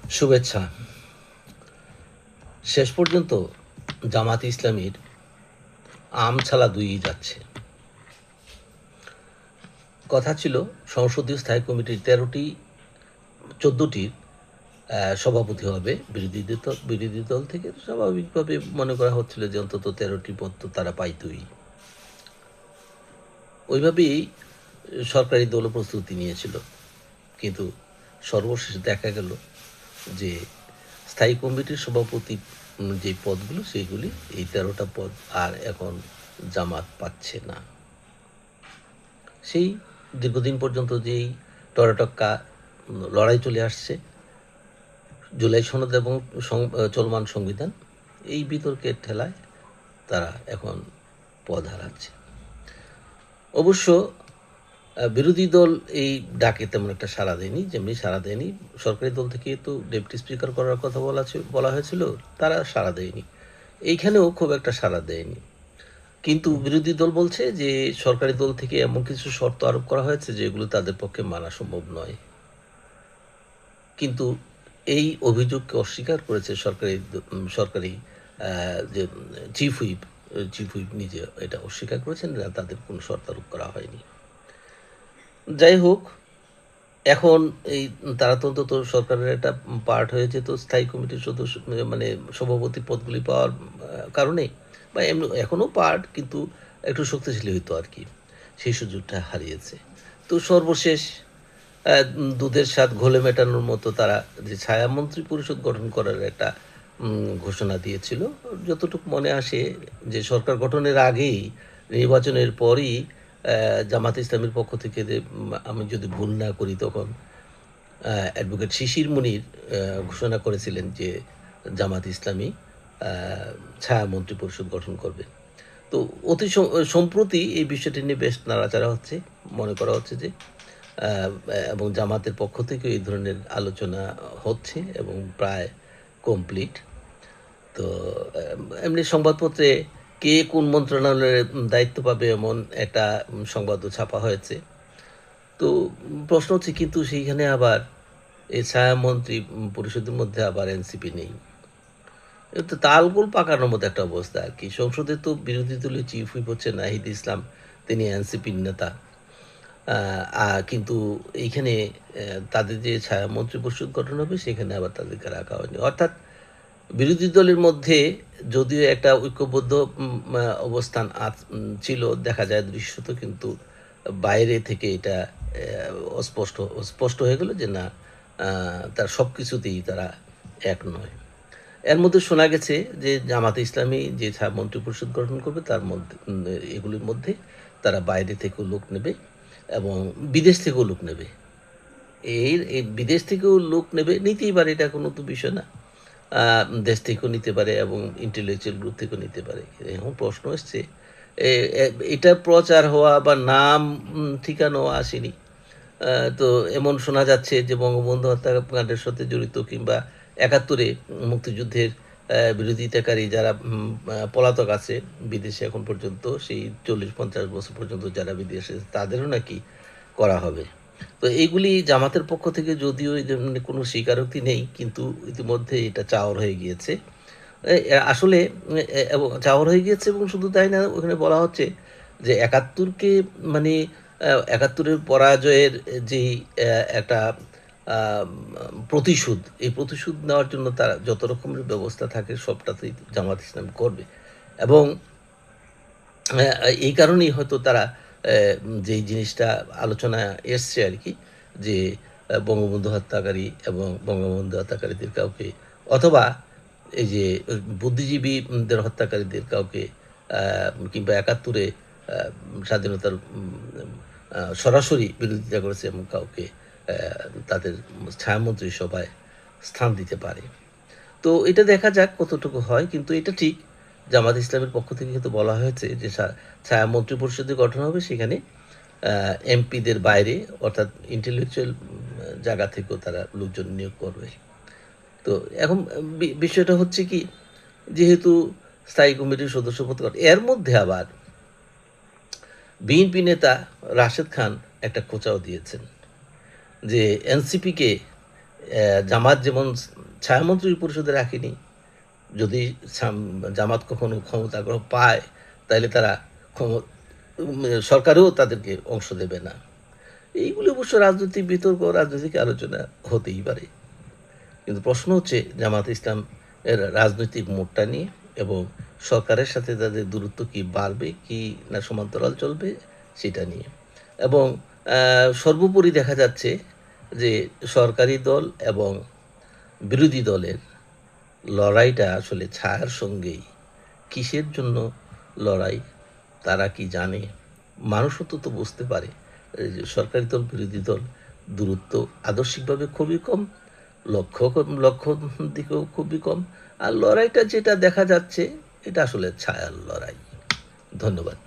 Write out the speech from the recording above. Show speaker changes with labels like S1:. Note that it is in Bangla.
S1: শুভেচ্ছা। শেষ পর্যন্ত জামাত ইসলামীর আম ছালা দুইই যাচ্ছে। কথা ছিল সংসদীয় স্থায়ী কমিটির 14টির সভাপতি হবে বিরোধী দল থেকে। স্বাভাবিকভাবে মনে করা হচ্ছিল যে অন্তত 13টি পদ তো তারা পাইতই। ওইভাবেই সরকারি দলও প্রস্তুতি নিয়েছিল, কিন্তু সর্বশেষে দেখা গেল যে স্থায়ী কমিটির সভাপতি যে পদগুলো সেইগুলি এই 13টা পদ আর এখন জামাত পাচ্ছে না। সেই দীর্ঘদিন পর্যন্ত যেই টরাটক্কা লড়াই চলে আসছে, জুলাই সনদ এবং চলমান সংবিধান, এই বিতর্কের ঠেলায় তারা এখন পদ হারাচ্ছে। অবশ্য বিরোধী দল এই ডাকে তেমন একটা সাড়া দেয়নি, যেমনি সাড়া দেয়নি সরকারি দল থেকে তো ডেপুটি স্পিকার করার কথা বলা হয়েছিল, তারা সাড়া দেয়নি। এইখানেও খুব একটা সাড়া দেয়নি। কিন্তু বিরোধী দল বলছে যে সরকারি দল থেকে এমন কিছু শর্ত আরোপ করা হয়েছে যেগুলো তাদের পক্ষে মানা সম্ভব নয়। কিন্তু এই অভিযোগকে অস্বীকার করেছে সরকারি যে চিফ হুইপ নিজে এটা অস্বীকার করেছেন, তাদের কোনো শর্ত আরোপ করা হয়নি। যাই হোক, এখন এই তারা তো অন্তত সরকারের একটা পার্ট হয়েছে, তো স্থায়ী কমিটির সদস্য মানে সভাপতি পদগুলি পাওয়ার কারণে, বা এমনি এখনও পার্ট, কিন্তু একটু শক্তিশালী হইতো আর কি, সেই সুযোগটা হারিয়েছে। তো সর্বশেষ দুধের স্বাদ ঘোলে মেটানোর মতো তারা যে ছায়ামন্ত্রী পরিষদ গঠন করার একটা ঘোষণা দিয়েছিল। যতটুকু মনে আসে যে সরকার গঠনের আগেই, নির্বাচনের পরই জামাত ইসলামের পক্ষ থেকে যে, আমি যদি ভুল না করি, তখন অ্যাডভোকেট শিশির মুনির ঘোষণা করেছিলেন যে জামাত ইসলামী ছায়ামন্ত্রী পরিষদ গঠন করবে। তো অতি সম্প্রতি এই বিষয়টি নিয়ে বেশ নাড়াচাড়া হচ্ছে, মনে করা হচ্ছে যে এবং জামাতের পক্ষ থেকে এই ধরনের আলোচনা হচ্ছে এবং প্রায় কমপ্লিট। তো এমনি সংবাদপত্রে কে কোন মন্ত্রণালয়ের দায়িত্ব পাবে এমন একটা সংবাদও ছাপা হয়েছে। তো প্রশ্ন হচ্ছে, কিন্তু সেইখানে আবার এই ছায়ামন্ত্রী পরিষদের মধ্যে আবার এনসিপি নেই। তো তালগোল পাকানোর মতো একটা অবস্থা আর কি। সংসদে তো বিরোধী দলীয় চিফ হুইপ হচ্ছে নাহিদ ইসলাম, তিনি এনসিপির নেতা। কিন্তু এইখানে তাদের যে ছায়ামন্ত্রী পরিষদ গঠন হবে, সেখানে আবার তাদেরকে রাখা হয়নি। অর্থাৎ বিরোধী দলের মধ্যে যদিও একটা ঐক্যবদ্ধ অবস্থান ছিল দেখা যায় দৃশ্যত, কিন্তু বাইরে থেকে এটা স্পষ্ট হয়ে গেল যে না, তার সব কিছুতেই তারা এক নয়। এর মধ্যে শোনা গেছে যে জামাতে ইসলামী যে মন্ত্রী পরিষদ গঠন করবে, তার মধ্যে এগুলির মধ্যে তারা বাইরে থেকেও লোক নেবে এবং বিদেশ থেকেও লোক নেবে। এই বিদেশ থেকেও লোক নেবে, নিতেই পারে, এটা কোনো তো বিষয় না। দেশ থেকেও নিতে পারে এবং ইন্টেলেকচুয়াল গ্রুপ থেকেও নিতে পারে। এখন প্রশ্ন এসছে, এটা প্রচার হওয়া বা নাম ঠিকানো আসেনি। তো এমন শোনা যাচ্ছে যে বঙ্গবন্ধু হত্যাকাণ্ডের সাথে জড়িত কিংবা 71-এ মুক্তিযুদ্ধের বিরোধিতাকারী যারা পলাতক আছে বিদেশে এখন পর্যন্ত, সেই 40-50 বছর পর্যন্ত যারা বিদেশে, তাদেরও নাকি করা হবে। তো এইগুলি জামাতের পক্ষ থেকে যদিও এই ধরনের কোনো স্বীকারোক্তি নেই, কিন্তু ইতিমধ্যে এটা চাওর হয়ে গিয়েছে। আসলে এবং চাওর হয়ে গিয়েছে, এবং শুধু তাই না, ওখানে বলা হচ্ছে যে 71-কে মানে 71-এর পরাজয়ের যেই একটা প্রতিশোধ, এই প্রতিশোধ নেওয়ার জন্য তারা যত রকমের ব্যবস্থা থাকে সবটাতেই জামাত ইসলাম করবে। এবং এই কারণেই হয়তো তারা যেই জিনিসটা আলোচনা এসছে আর কি, যে বঙ্গবন্ধু হত্যাকারী এবং বঙ্গবন্ধু হত্যাকারীদের কাউকে, অথবা এই যে বুদ্ধিজীবীদের হত্যাকারীদের কাউকে, কিংবা 71-এ স্বাধীনতার সরাসরি বিরোধিতা করেছে এমন কাউকে তাদের ছায়ামন্ত্রী সভায় স্থান দিতে পারে। তো এটা দেখা যাক কতটুকু হয়, কিন্তু এটা ঠিক জামাত ইসলামের পক্ষ থেকে কিন্তু বলা হয়েছে যে ছায়ামন্ত্রী পরিষদের গঠন হবে, সেখানে এমপিদের বাইরে, অর্থাৎ ইন্টেলেকচুয়াল জায়গা থেকেও তারা লোকজন নিয়োগ করবে। তো এখন বিষয়টা হচ্ছে কি, যেহেতু স্থায়ী কমিটির সদস্য পদ, এর মধ্যে আবার বিএনপি নেতা রাশেদ খান একটা খোঁচাও দিয়েছেন যে এনসিপিকে জামাত যেমন ছায়ামন্ত্রী পরিষদে রাখেনি, যদি জামাত কখনো ক্ষমতা পায় তাহলে তারা সরকারেও তাদেরকে অংশ দেবে না। এইগুলো অবশ্য রাজনৈতিক বিতর্ক, রাজনৈতিক আলোচনা হতেই পারে, কিন্তু প্রশ্ন হচ্ছে জামাত ইসলাম এর রাজনৈতিক মোড়টা নিয়ে এবং সরকারের সাথে তাদের দূরত্ব কি বাড়বে কি না সমান্তরাল চলবে সেটা নিয়ে। এবং সর্বোপরি দেখা যাচ্ছে যে সরকারি দল এবং বিরোধী দলের লড়াইটা আসলে ছায়ার সঙ্গেই। কিসের জন্য লড়াই তারা কি জানে? মানুষও তো বুঝতে পারে যে সরকারি দল বিরোধী দল দূরত্ব আদর্শিকভাবে খুবই কম, লক্ষ্য দিকেও খুবই কম, আর লড়াইটা যেটা দেখা যাচ্ছে এটা আসলে ছায়ার লড়াই। ধন্যবাদ।